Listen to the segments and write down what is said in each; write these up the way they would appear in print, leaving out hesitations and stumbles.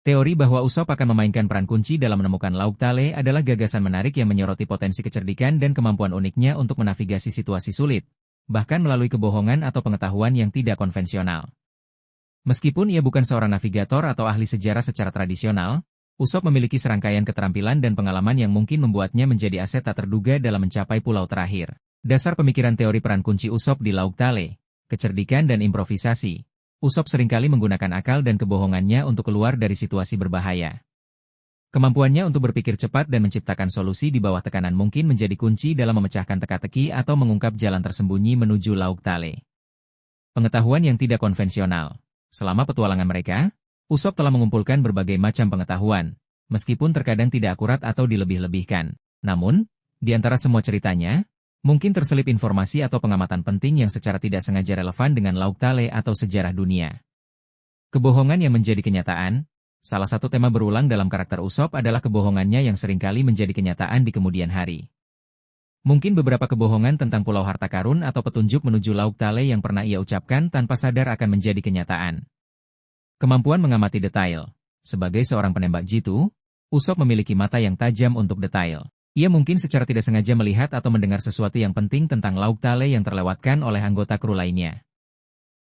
Teori bahwa Usopp akan memainkan peran kunci dalam menemukan Lauk Tale adalah gagasan menarik yang menyoroti potensi kecerdikan dan kemampuan uniknya untuk menavigasi situasi sulit, bahkan melalui kebohongan atau pengetahuan yang tidak konvensional. Meskipun ia bukan seorang navigator atau ahli sejarah secara tradisional, Usopp memiliki serangkaian keterampilan dan pengalaman yang mungkin membuatnya menjadi aset tak terduga dalam mencapai pulau terakhir. Dasar pemikiran teori peran kunci Usopp di Lauk Tale, kecerdikan dan improvisasi. Usopp seringkali menggunakan akal dan kebohongannya untuk keluar dari situasi berbahaya. Kemampuannya untuk berpikir cepat dan menciptakan solusi di bawah tekanan mungkin menjadi kunci dalam memecahkan teka-teki atau mengungkap jalan tersembunyi menuju Lauk Tale. Pengetahuan yang tidak konvensional. Selama petualangan mereka, Usopp telah mengumpulkan berbagai macam pengetahuan, meskipun terkadang tidak akurat atau dilebih-lebihkan. Namun, di antara semua ceritanya, mungkin terselip informasi atau pengamatan penting yang secara tidak sengaja relevan dengan Lauk Tale atau sejarah dunia. Kebohongan yang menjadi kenyataan. Salah satu tema berulang dalam karakter Usopp adalah kebohongannya yang seringkali menjadi kenyataan di kemudian hari. Mungkin beberapa kebohongan tentang Pulau Harta Karun atau petunjuk menuju Lauk Tale yang pernah ia ucapkan tanpa sadar akan menjadi kenyataan. Kemampuan mengamati detail. Sebagai seorang penembak jitu, Usopp memiliki mata yang tajam untuk detail. Ia mungkin secara tidak sengaja melihat atau mendengar sesuatu yang penting tentang Lauk Tale yang terlewatkan oleh anggota kru lainnya.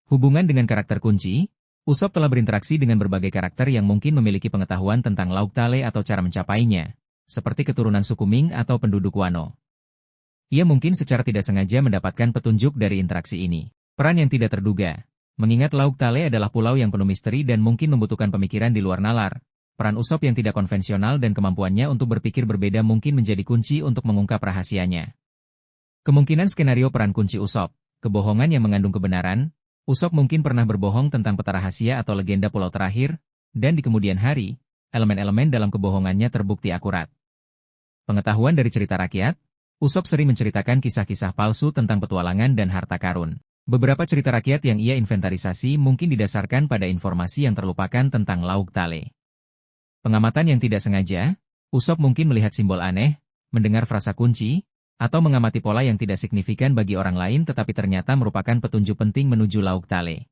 Hubungan dengan karakter kunci, Usopp telah berinteraksi dengan berbagai karakter yang mungkin memiliki pengetahuan tentang Lauk Tale atau cara mencapainya, seperti keturunan suku Ming atau penduduk Wano. Ia mungkin secara tidak sengaja mendapatkan petunjuk dari interaksi ini. Peran yang tidak terduga. Mengingat Lauk Tale adalah pulau yang penuh misteri dan mungkin membutuhkan pemikiran di luar nalar, peran Usopp yang tidak konvensional dan kemampuannya untuk berpikir berbeda mungkin menjadi kunci untuk mengungkap rahasianya. Kemungkinan skenario peran kunci Usopp, kebohongan yang mengandung kebenaran. Usopp mungkin pernah berbohong tentang peta rahasia atau legenda pulau terakhir, dan di kemudian hari, elemen-elemen dalam kebohongannya terbukti akurat. Pengetahuan dari cerita rakyat, Usopp sering menceritakan kisah-kisah palsu tentang petualangan dan harta karun. Beberapa cerita rakyat yang ia inventarisasi mungkin didasarkan pada informasi yang terlupakan tentang Lauk Tale. Pengamatan yang tidak sengaja, Usopp mungkin melihat simbol aneh, mendengar frasa kunci, atau mengamati pola yang tidak signifikan bagi orang lain tetapi ternyata merupakan petunjuk penting menuju Lauk Tale.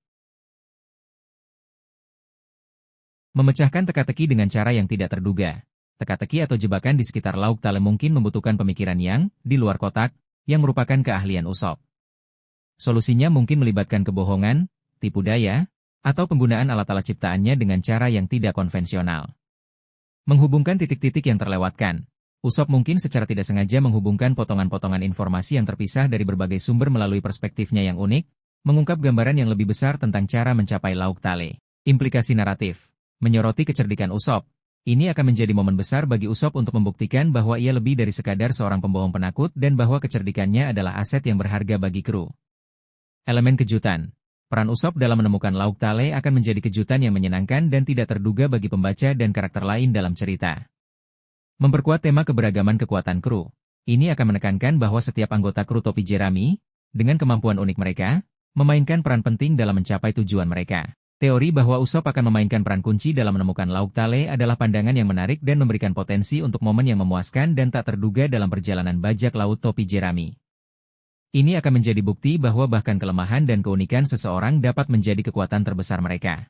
Memecahkan teka-teki dengan cara yang tidak terduga. Teka-teki atau jebakan di sekitar Lauk Tale mungkin membutuhkan pemikiran yang di luar kotak, yang merupakan keahlian Usopp. Solusinya mungkin melibatkan kebohongan, tipu daya, atau penggunaan alat-alat ciptaannya dengan cara yang tidak konvensional. Menghubungkan titik-titik yang terlewatkan. Usopp mungkin secara tidak sengaja menghubungkan potongan-potongan informasi yang terpisah dari berbagai sumber melalui perspektifnya yang unik, mengungkap gambaran yang lebih besar tentang cara mencapai Lauk Tale. Implikasi naratif. Menyoroti kecerdikan Usopp. Ini akan menjadi momen besar bagi Usopp untuk membuktikan bahwa ia lebih dari sekadar seorang pembohong penakut dan bahwa kecerdikannya adalah aset yang berharga bagi kru. Elemen kejutan. Peran Usopp dalam menemukan Lauk Tale akan menjadi kejutan yang menyenangkan dan tidak terduga bagi pembaca dan karakter lain dalam cerita. Memperkuat tema keberagaman kekuatan kru. Ini akan menekankan bahwa setiap anggota kru topi jerami, dengan kemampuan unik mereka, memainkan peran penting dalam mencapai tujuan mereka. Teori bahwa Usopp akan memainkan peran kunci dalam menemukan Lauk Tale adalah pandangan yang menarik dan memberikan potensi untuk momen yang memuaskan dan tak terduga dalam perjalanan bajak laut topi jerami. Ini akan menjadi bukti bahwa bahkan kelemahan dan keunikan seseorang dapat menjadi kekuatan terbesar mereka.